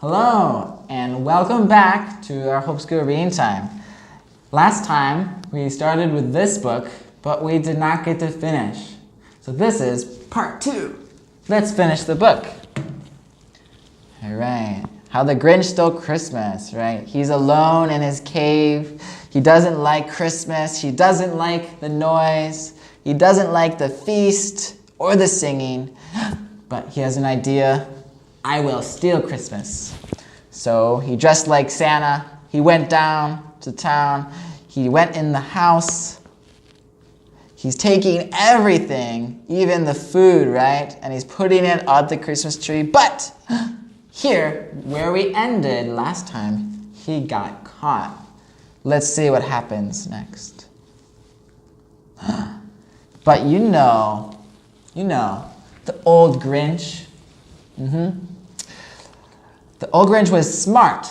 Hello, and welcome back to our 홉스쿨 reading time. Last time, we started with this book, but we did not get to finish. So this is part 2. Let's finish the book. All right. How the Grinch Stole Christmas, right? He's alone in his cave. He doesn't like Christmas. He doesn't like the noise. He doesn't like the feast or the singing. But he has an idea. I will steal Christmas. So he dressed like Santa. He went down to town. He went in the house. He's taking everything, even the food, right? And he's putting it on the Christmas tree. But here, where we ended last time, he got caught. Let's see what happens next. But you know, the old Grinch. The old Grinch was smart,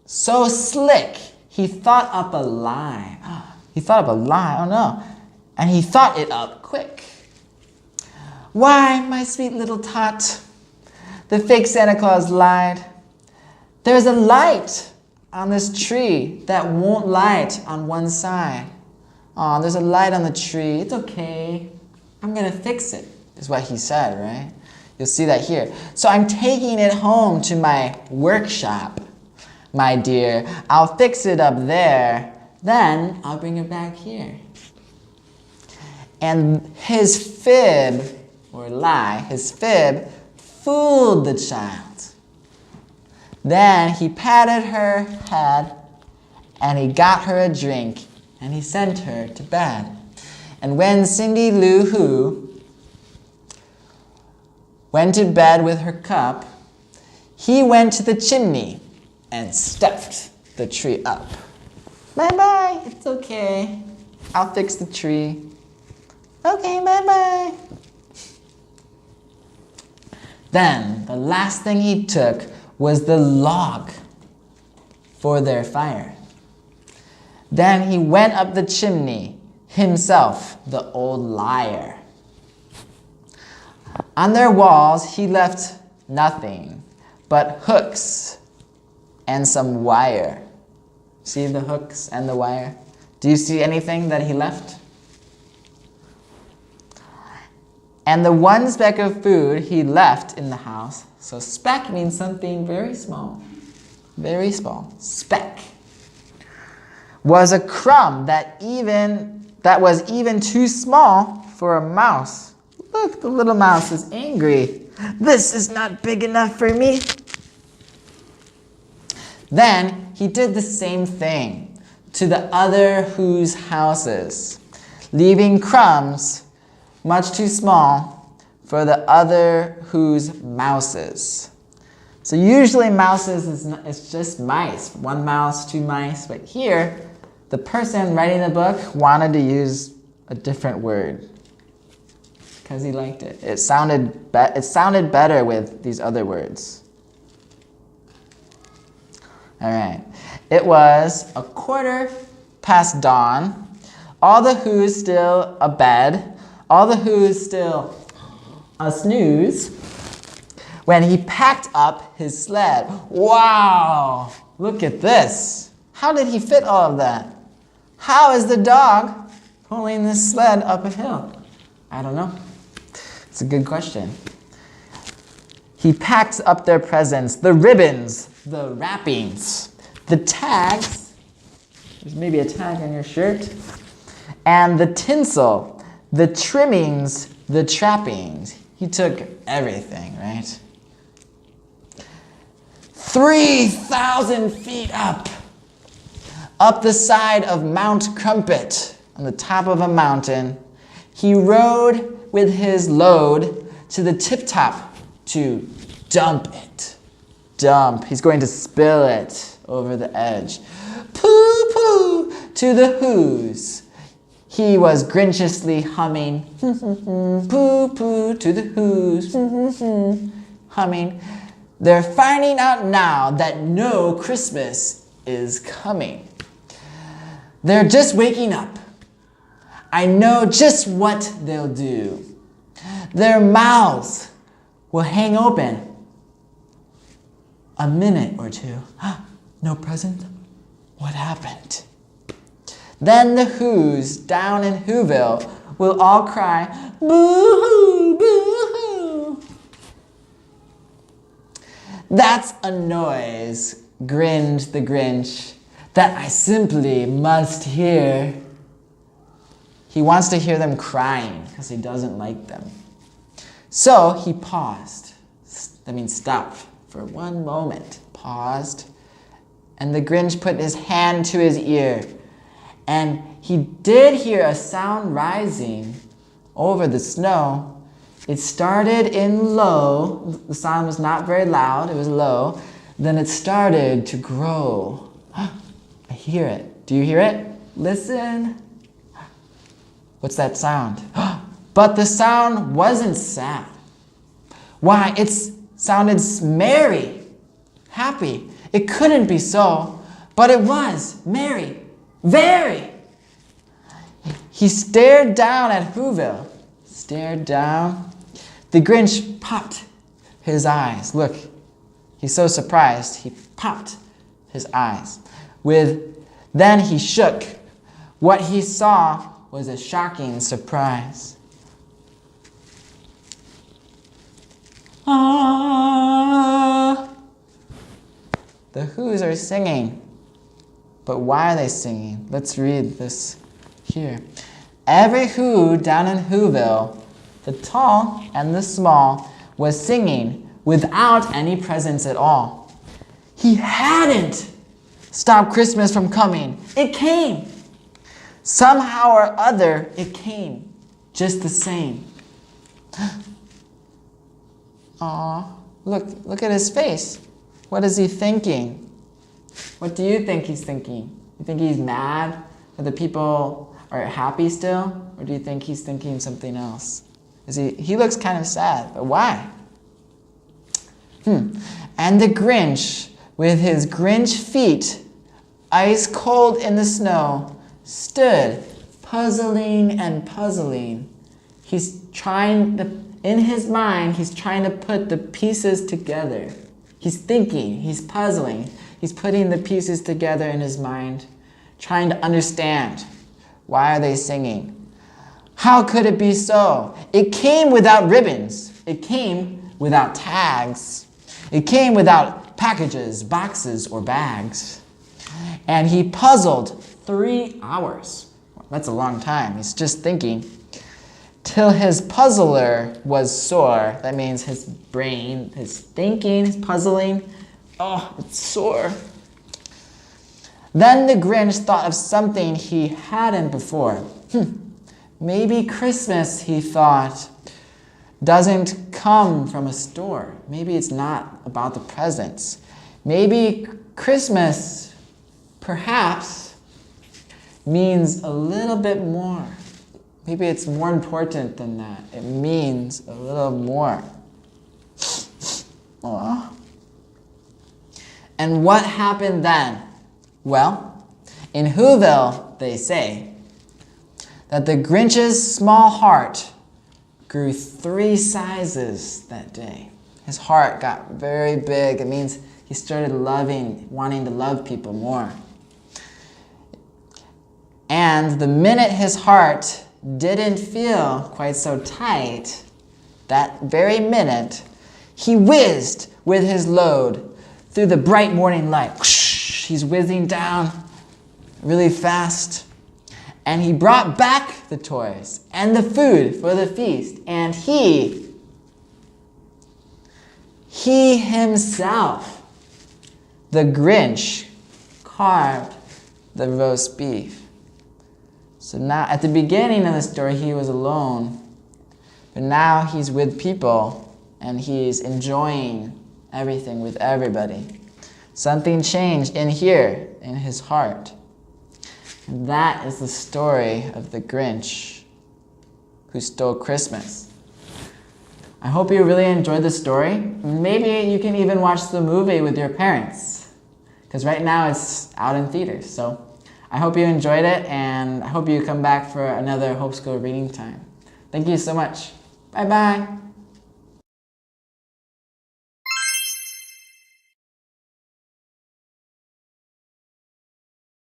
so slick, he thought up a lie. He thought up a lie, oh no. And he thought it up quick. Why, my sweet little tot, the fake Santa Claus lied. There's a light on this tree that won't light on one side. Oh, there's a light on the tree. It's okay. I'm gonna fix it, is what he said, right? You'll see that here. So I'm taking it home to my workshop, my dear. I'll fix it up there. Then I'll bring it back here. And his fib, or lie, his fib, fooled the child. Then he patted her head, and he got her a drink, and he sent her to bed. And when Cindy Lou Who went to bed with her cup, he went to the chimney and stuffed the tree up. Bye-bye, it's okay. I'll fix the tree. Okay, bye-bye. Then, the last thing he took was the log for their fire. Then he went up the chimney, himself, the old liar. On their walls, he left nothing but hooks and some wire. See the hooks and the wire? Do you see anything that he left? And the one speck of food he left in the house. So speck means something very small. Very small. Speck. Was a crumb that was even too small for a mouse. Look, the little mouse is angry. This is not big enough for me. Then he did the same thing to the other whose houses, leaving crumbs much too small for the other whose mouses. So usually mouses is just mice. One mouse, two mice. But here, the person writing the book wanted to use a different word because he liked it. It sounded better with these other words. All right. It was 1:15 dawn. All the who's still abed. All the who's still a snooze. When he packed up his sled. Wow! Look at this. How did he fit all of that? How is the dog pulling this sled up a hill? I don't know. It's a good question. He packed up their presents, the ribbons, the wrappings, the tags. There's maybe a tag on your shirt. And the tinsel, the trimmings, the trappings. He took everything, right? 3,000 feet up the side of Mount Crumpet, on the top of a mountain, he rode with his load to the tip-top to dump it. Dump. He's going to spill it over the edge. Poo-poo to the who's. He was grinchiously humming. Poo-poo to the who's. Humming. They're finding out now that no Christmas is coming. They're just waking up. I know just what they'll do. Their mouths will hang open a minute or two. No present? What happened? Then the Who's down in Whoville will all cry, boo-hoo, boo-hoo. That's a noise, grinned the Grinch, that I simply must hear. He wants to hear them crying because he doesn't like them. So he paused. That means stopped for one moment. Paused. And the Grinch put his hand to his ear. And he did hear a sound rising over the snow. It started in low. The sound was not very loud. It was low. Then it started to grow. I hear it. Do you hear it? Listen. What's that sound? But the sound wasn't sad. Why, it sounded merry, happy. It couldn't be so, but it was merry, very. He stared down at Whoville. Stared down. The Grinch popped his eyes. Look, he's so surprised. He popped his eyes. Then he shook. What he saw was a shocking surprise. Ah! The Who's are singing. But why are they singing? Let's read this here. Every Who down in Whoville, the tall and the small, was singing without any presents at all. He hadn't stopped Christmas from coming. It came. Somehow or other, it came. Just the same. Aw, look at his face. What is he thinking? What do you think he's thinking? You think he's mad that the people are happy still? Or do you think he's thinking something else? He looks kind of sad, but why? And the Grinch, with his Grinch feet, ice cold in the snow, stood puzzling and puzzling. In his mind, he's trying to put the pieces together. He's thinking, he's puzzling. He's putting the pieces together in his mind, trying to understand. Why are they singing? How could it be so? It came without ribbons. It came without tags. It came without packages, boxes, or bags. And he puzzled 3 hours. That's a long time. He's just thinking. Till his puzzler was sore. That means his brain, his thinking, his puzzling. Oh, it's sore. Then the Grinch thought of something he hadn't before. Maybe Christmas, he thought, doesn't come from a store. Maybe it's not about the presents. Maybe Christmas, perhaps, means a little bit more. Maybe it's more important than that. It means a little more. Aww. And what happened then? Well, in Whoville, they say that the Grinch's small heart grew 3 sizes that day. His heart got very big. It means he started wanting to love people more. And the minute his heart didn't feel quite so tight, that very minute, he whizzed with his load through the bright morning light. He's whizzing down really fast. And he brought back the toys and the food for the feast. And he himself, the Grinch, carved the roast beef. So now, at the beginning of the story, he was alone. But now he's with people, and he's enjoying everything with everybody. Something changed in here, in his heart. And that is the story of the Grinch who stole Christmas. I hope you really enjoyed the story. Maybe you can even watch the movie with your parents, because right now it's out in theaters. So I hope you enjoyed it, and I hope you come back for another 홉스쿨 reading time. Thank you so much. Bye bye.